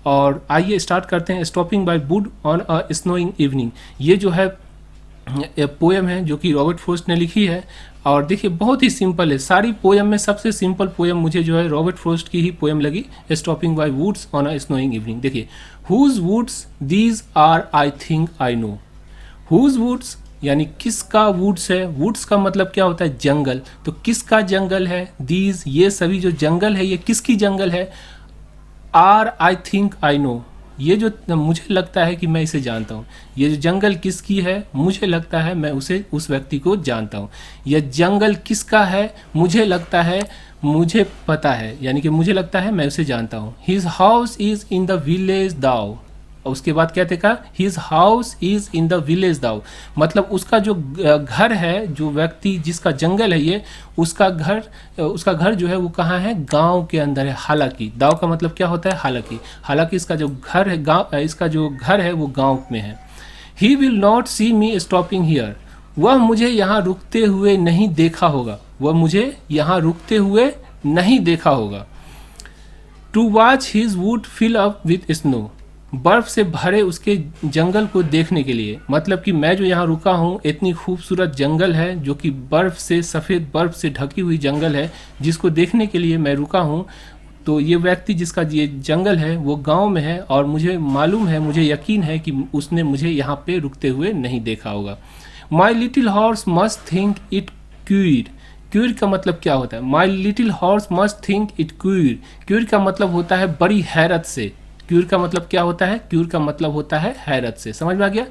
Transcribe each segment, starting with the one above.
और आइए स्टार्ट करते हैं। Stopping by would on a snowing evening, ये जो है पोएम है जो कि रॉबर्ट फ्रॉस्ट ने लिखी है। और देखिए बहुत ही सिंपल है, सारी पोएम में सबसे सिंपल पोएम मुझे जो है रॉबर्ट फ्रॉस्ट की ही पोएम लगी, stopping by woods on a snowing evening. देखिए, whose woods these are I think I know. Whose woods यानी किसका वुड्स है, वुड्स का मतलब क्या होता है, जंगल। तो किसका जंगल है, दीज ये सभी जो जंगल है ये किसकी जंगल है, are I think I no ये जो मुझे लगता है कि मैं इसे जानता हूँ। ये जो जंगल किसकी है, मुझे लगता है मैं उसे उस व्यक्ति को जानता हूँ। यह जंगल किसका है, मुझे लगता है मुझे पता है, यानी कि मुझे लगता है मैं उसे जानता हूँ। His house is in the village दाओ। और उसके बाद क्या देखा, his house is in the village दाओ, मतलब उसका जो घर है, जो व्यक्ति जिसका जंगल है ये, उसका घर जो है वो कहाँ है, गांव के अंदर है। हालांकि दाव का मतलब क्या होता है, हालांकि इसका जो घर है इसका जो घर है वो गांव में है। He will not see me stopping here, वह मुझे यहाँ रुकते हुए नहीं देखा होगा, वह मुझे यहाँ रुकते हुए नहीं देखा होगा। To watch his wood fill up with snow, बर्फ से भरे उसके जंगल को देखने के लिए, मतलब कि मैं जो यहाँ रुका हूँ इतनी खूबसूरत जंगल है जो कि बर्फ से, सफ़ेद बर्फ से ढकी हुई जंगल है, जिसको देखने के लिए मैं रुका हूँ। तो ये व्यक्ति जिसका ये जंगल है वो गांव में है और मुझे मालूम है, मुझे यकीन है कि उसने मुझे यहाँ पे रुकते हुए नहीं देखा होगा। My little horse must think it cure, cure का मतलब क्या होता है, my little horse must think it cure, cure का मतलब होता है बड़ी हैरत से। क्यूर का मतलब क्या होता है, क्यूर का मतलब होता है हैरत से, समझ में आ गया।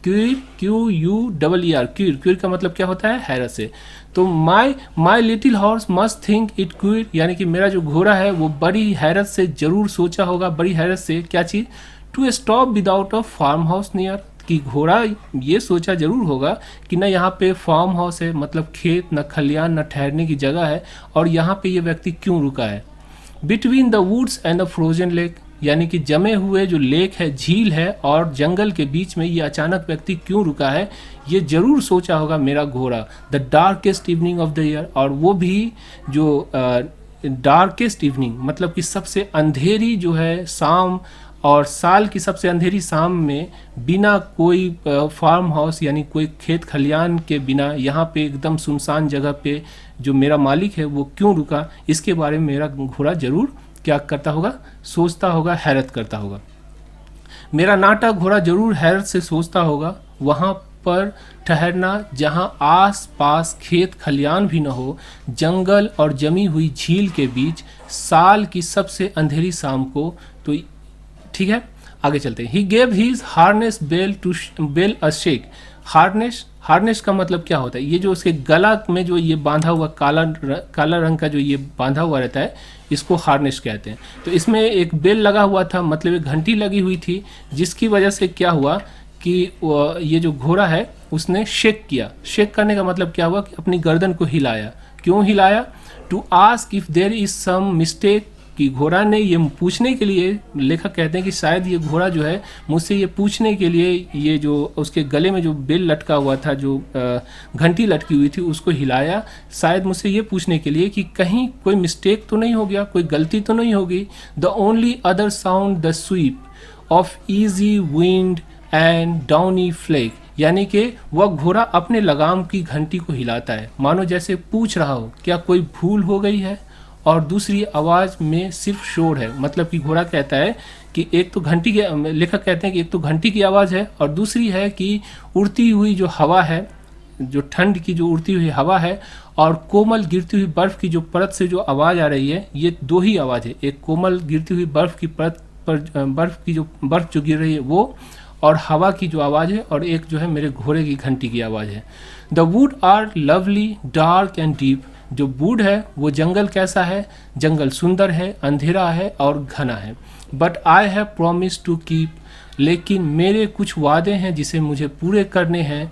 क्यूर, QUER, क्यूर, क्यूर का मतलब क्या होता है, हैरत से। तो my little horse must think it cure, यानी कि मेरा जो घोड़ा है वो बड़ी हैरत से जरूर सोचा होगा, बड़ी हैरत से क्या चीज़, to stop without a farm house near, कि घोड़ा ये सोचा जरूर होगा कि ना यहाँ पे फार्म हाउस है, मतलब खेत, न खलियान, न ठहरने की जगह है, और यहाँ पे ये व्यक्ति क्यों रुका है। Between the woods and the frozen lake, यानी कि जमे हुए जो लेक है, झील है, और जंगल के बीच में ये अचानक व्यक्ति क्यों रुका है, ये जरूर सोचा होगा मेरा घोड़ा। The darkest evening of the year, और वो भी जो डार्केस्ट इवनिंग मतलब कि सबसे अंधेरी जो है शाम, और साल की सबसे अंधेरी शाम में बिना कोई फार्म हाउस यानी कोई खेत खलियान के बिना यहाँ पे एकदम सुनसान जगह पे जो मेरा मालिक है वो क्यों रुका, इसके बारे में मेरा घोड़ा जरूर क्या करता होगा, सोचता होगा, हैरत करता होगा। मेरा नाटा घोड़ा जरूर हैरत से सोचता होगा वहाँ पर ठहरना जहाँ आस पास खेत खलियान भी न हो, जंगल और जमी हुई झील के बीच, साल की सबसे अंधेरी शाम को। तो ठीक है, आगे चलते हैं। He gave his harness bell a shake, harness का मतलब क्या होता है, ये जो उसके गला में जो ये बांधा हुआ काला रंग का जो ये बांधा हुआ रहता है, इसको हार्नेस कहते हैं। तो इसमें एक बेल लगा हुआ था, मतलब एक घंटी लगी हुई थी, जिसकी वजह से क्या हुआ कि ये जो घोड़ा है उसने शेक किया। शेक करने का मतलब क्या हुआ कि अपनी गर्दन को हिलाया। क्यों हिलाया, to ask if there is some mistake, कि घोड़ा ने ये पूछने के लिए, लेखक कहते हैं कि शायद ये घोड़ा जो है मुझसे ये पूछने के लिए, ये जो उसके गले में जो बेल लटका हुआ था, जो घंटी लटकी हुई थी, उसको हिलाया, शायद मुझसे ये पूछने के लिए कि कहीं कोई मिस्टेक तो नहीं हो गया, कोई गलती तो नहीं होगी। The only other sound the sweep of easy wind and downy flake, यानी कि वह घोड़ा अपने लगाम की घंटी को हिलाता है, मानो जैसे पूछ रहा हो क्या कोई भूल हो गई है, और दूसरी आवाज़ में सिर्फ शोर है। मतलब कि घोड़ा कहता है कि एक तो घंटी के, लेखक कहते हैं कि एक तो घंटी की आवाज़ है, और दूसरी है कि उड़ती हुई जो हवा है, जो ठंड की जो उड़ती हुई हवा है, और कोमल गिरती हुई बर्फ़ की जो परत से जो आवाज़ आ रही है, ये दो ही आवाज़ है। एक कोमल गिरती हुई बर्फ़ की परत पर बर्फ़ जो गिर रही है वो, और हवा की जो आवाज़ है, और एक जो है मेरे घोड़े की घंटी की आवाज़ है। The wood are lovely dark and deep, जो वुड है वो जंगल कैसा है, जंगल सुंदर है, अंधेरा है और घना है। But I have promise to keep, लेकिन मेरे कुछ वादे हैं जिसे मुझे पूरे करने हैं।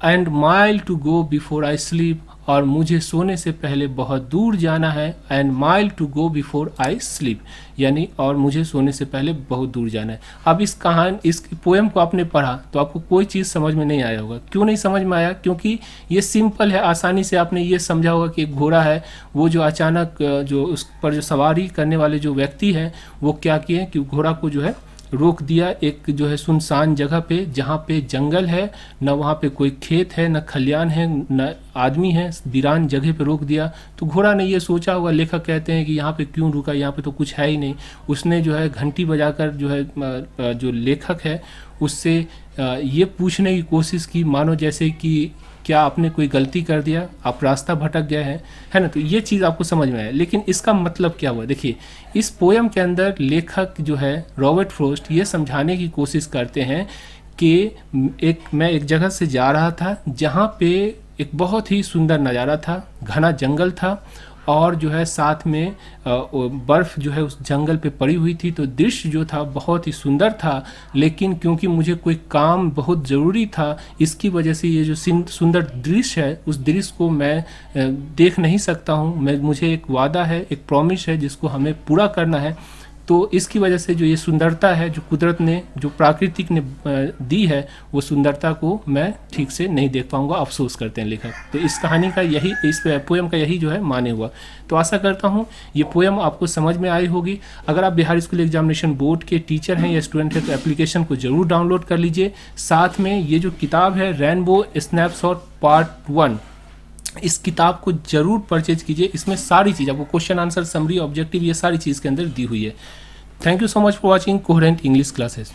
And mile to go before I sleep, और मुझे सोने से पहले बहुत दूर जाना है, and mile to go before I sleep, यानी और मुझे सोने से पहले बहुत दूर जाना है। अब इस कहानी, इस पोएम को आपने पढ़ा तो आपको कोई चीज़ समझ में नहीं आया होगा। क्यों नहीं समझ में आया? क्योंकि ये सिंपल है, आसानी से आपने ये समझा होगा कि एक घोड़ा है, वो जो अचानक जो उस पर जो सवारी करने वाले जो व्यक्ति हैं वो क्या किए कि घोड़ा को जो है रोक दिया एक जो है सुनसान जगह पे, जहाँ पे जंगल है, न वहाँ पे कोई खेत है, न खलियान है, न आदमी है, वीरान जगह पे रोक दिया। तो घोड़ा ने ये सोचा होगा, लेखक कहते हैं कि यहाँ पे क्यों रुका, यहाँ पे तो कुछ है ही नहीं। उसने जो है घंटी बजाकर जो है जो लेखक है उससे ये पूछने की कोशिश की, मानो जैसे कि क्या आपने कोई गलती कर दिया, आप रास्ता भटक गए हैं, है ना। तो ये चीज़ आपको समझ में आया, लेकिन इसका मतलब क्या हुआ? देखिए, इस पोयम के अंदर लेखक जो है रॉबर्ट फ्रॉस्ट ये समझाने की कोशिश करते हैं कि मैं एक जगह से जा रहा था जहाँ पे एक बहुत ही सुंदर नज़ारा था, घना जंगल था, और जो है साथ में बर्फ़ जो है उस जंगल पे पड़ी हुई थी। तो दृश्य जो था बहुत ही सुंदर था, लेकिन क्योंकि मुझे कोई काम बहुत ज़रूरी था, इसकी वजह से ये जो सुंदर दृश्य है उस दृश्य को मैं देख नहीं सकता हूँ। मुझे एक वादा है, एक प्रॉमिस है जिसको हमें पूरा करना है। तो इसकी वजह से जो ये सुंदरता है जो कुदरत ने, जो प्राकृतिक ने दी है, वो सुंदरता को मैं ठीक से नहीं देख पाऊंगा, अफसोस करते हैं लेखक। तो इस कहानी का यही, इस पोएम का यही जो है माने हुआ। तो आशा करता हूँ ये पोएम आपको समझ में आई होगी। अगर आप बिहार स्कूल एग्जामिनेशन बोर्ड के टीचर हैं या स्टूडेंट हैं तो एप्लीकेशन को ज़रूर डाउनलोड कर लीजिए। साथ में ये जो किताब है रेनबो स्नैपशॉट पार्ट 1, इस किताब को जरूर परचेज कीजिए। इसमें सारी चीज़ आपको क्वेश्चन आंसर समरी ऑब्जेक्टिव ये सारी चीज़ के अंदर दी हुई है। Thank you so much for watching coherent English classes.